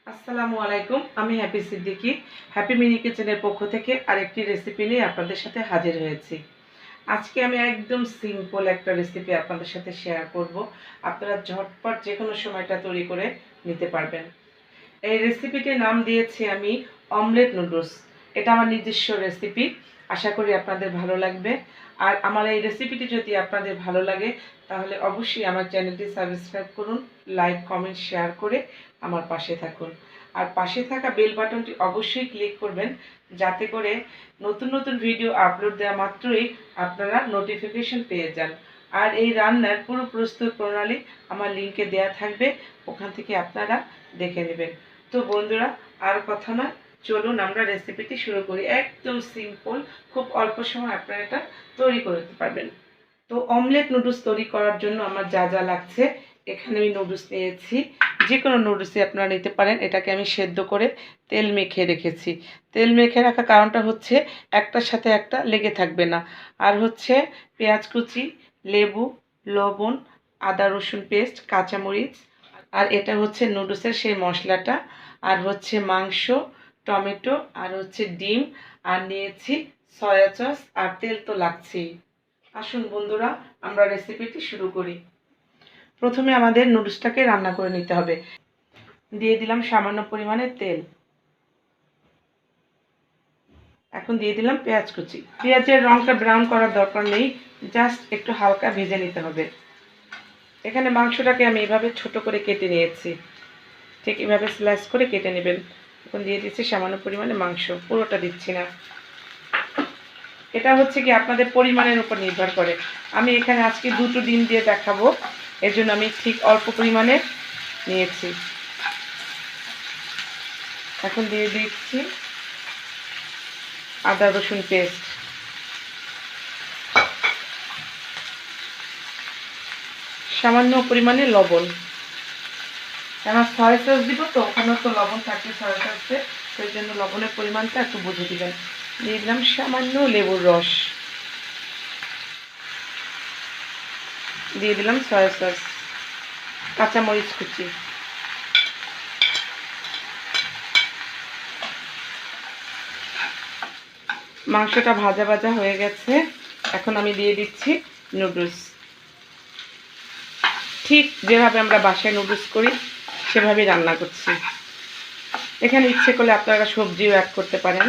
আসসালামু আলাইকুম। আমি হ্যাপি সিদ্দিকী। হ্যাপি মিনি কিচেনের পক্ষ থেকে আরেকটি রেসিপি নিয়ে আপনাদের সাথে হাজির হয়েছি। আজকে আমি একদম সিম্পল একটা রেসিপি আপনাদের সাথে শেয়ার করব। আপনারা ঝটপট যে কোনো সময়টা তৈরি করে নিতে পারবেন। এই রেসিপিটির নাম দিয়েছি আমি অমলেট নুডলস। এটা আমার নিজস্ব রেসিপি। আশা করি আপনাদের ভালো লাগবে। আর আমার এই রেসিপিটি যদি আপনাদের ভালো লাগে তাহলে অবশ্যই আমার চ্যানেলটি সাবস্ক্রাইব করুন, লাইক, কমেন্ট, শেয়ার করে আমার পাশে থাকুন। আর পাশে থাকা বেল বাটনটি অবশ্যই ক্লিক করবেন যাতে করে নতুন নতুন ভিডিও আপলোড দেওয়া মাত্রই আপনারা নোটিফিকেশন পেয়ে যান। আর এই রান্নার পুরো প্রস্তুত প্রণালী আমার লিঙ্কে দেওয়া থাকবে, ওখান থেকে আপনারা দেখে নেবেন। তো বন্ধুরা, আর কথা না, চলুন আমরা রেসিপিটি শুরু করি। একদম সিম্পল, খুব অল্প সময় আপনারা এটা তৈরি করতে পারবেন। তো অমলেট নুডলস তৈরি করার জন্য আমার যা যা লাগছে, এখানে আমি নুডলস নিয়েছি। যে কোনো নুডলসই আপনারা নিতে পারেন। এটাকে আমি সেদ্ধ করে তেল মেখে রেখেছি। তেল মেখে রাখার কারণটা হচ্ছে একটার সাথে একটা লেগে থাকবে না। আর হচ্ছে পেঁয়াজ কুচি, লেবু, লবণ, আদা রসুন পেস্ট, কাঁচামরিচ, আর এটা হচ্ছে নুডলসের সেই মশলাটা, আর হচ্ছে মাংস, টমেটো, আর হচ্ছে ডিম, আর নিয়েছি সয়া সস, আর তেল তো লাগছেই। আসুন বন্ধুরা, আমরা রেসিপিটি শুরু করি। প্রথমে আমাদের নুডলসটাকে রান্না করে নিতে হবে। দিয়ে দিলাম সামান্য পরিমাণে তেল। এখন দিয়ে দিলাম পেঁয়াজ কুচি। পেঁয়াজের রঙটা ব্রাউন করার দরকার নেই, জাস্ট একটু হালকা ভেজে নিতে হবে। এখানে মাংসটাকে আমি এভাবে ছোট করে কেটে নিয়েছি। ঠিক এভাবে স্লাইস করে কেটে নেবেন। এখন দিয়ে দিচ্ছি সামান্য পরিমাণে মাংস, পুরোটা দিচ্ছি না। এটা হচ্ছে কি আপনাদের পরিমাণের উপর নির্ভর করে। আমি এখানে আজকে দুটো ডিম দিয়ে দেখাবো, এর জন্য আমি ঠিক অল্প পরিমাণে নিয়েছি। এখন দিয়ে দিচ্ছি আদা রসুন পেস্ট, সামান্য পরিমাণে লবণ। আমার সয়া সস দিব, তো ওখানেও তো লবণ থাকে সয়া সসে, সেই জন্য লবণের পরিমাণটা একটু বুঝে দিবেন। দিয়ে দিলাম সামান্য লেবুর রস, দিয়ে দিলাম সয়া সস, কাঁচামরিচ কুচি। মাংসটা ভাজা ভাজা হয়ে গেছে। এখন আমি দিয়ে দিচ্ছি নুডলস। ঠিক যেভাবে আমরা বাসায় নুডলস করি সেভাবেই রান্না করছি। এখানে ইচ্ছে করলে আপনারা সবজিও অ্যাড করতে পারেন।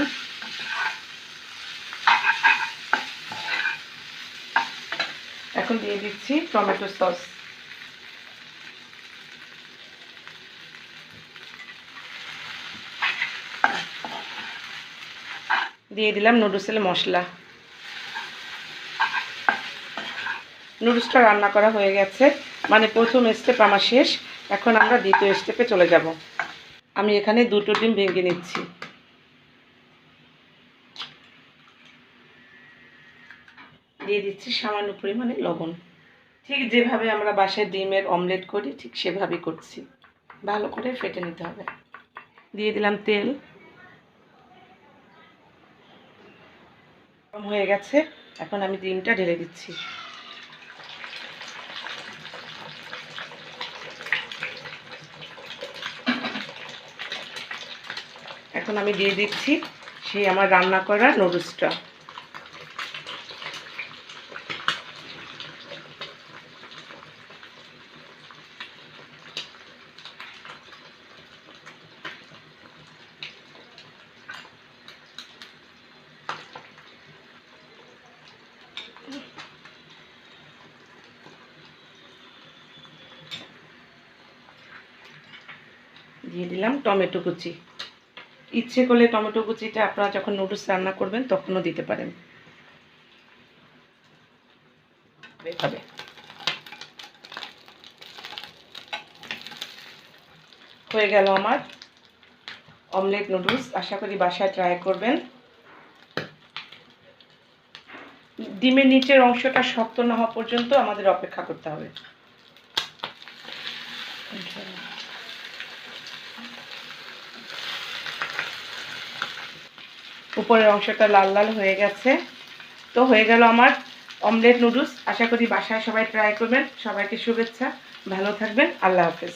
এখন দিয়ে দিচ্ছি টমেটো সস, দিয়ে দিলাম নুডলসের মশলা। নুডলসটা রান্না করা হয়ে গেছে, মানে প্রথম স্টেপ আমার শেষ। এখন আমরা দ্বিতীয় স্টেপে চলে যাব। আমি এখানে দুটো ডিম ভেঙে নিচ্ছি। দিয়ে দিচ্ছি সামান্য পরিমাণে লবণ। ঠিক যেভাবে আমরা বাসায় ডিমের অমলেট করি ঠিক সেভাবেই করছি। ভালো করে ফেটে নিতে হবে। দিয়ে দিলাম তেল, গরম হয়ে গেছে। এখন আমি ডিমটা ঢেলে দিচ্ছি। এখন আমি দিয়ে দিচ্ছি সেই আমার রান্না করা নুডলসটা। দিয়ে দিলাম টমেটো কুচি। ইচ্ছে করলে টমেটো কুচিটা আপনারা যখন নুডলস রান্না করবেন তখনও দিতে পারেন। এভাবে হয়ে গেল আমার অমলেট নুডলস। আশা করি বাসায় ট্রাই করবেন। ডিমের নিচের অংশটা শক্ত না হওয়া পর্যন্ত আমাদের অপেক্ষা করতে হবে। উপরের অংশটা লাল লাল হয়ে গেছে। তো হয়ে গেল আমার অমলেট নুডলস। আশা করি বাসায় সবাই ট্রাই করবেন। সবাইকে শুভেচ্ছা, ভালো থাকবেন, আল্লাহ হাফেজ।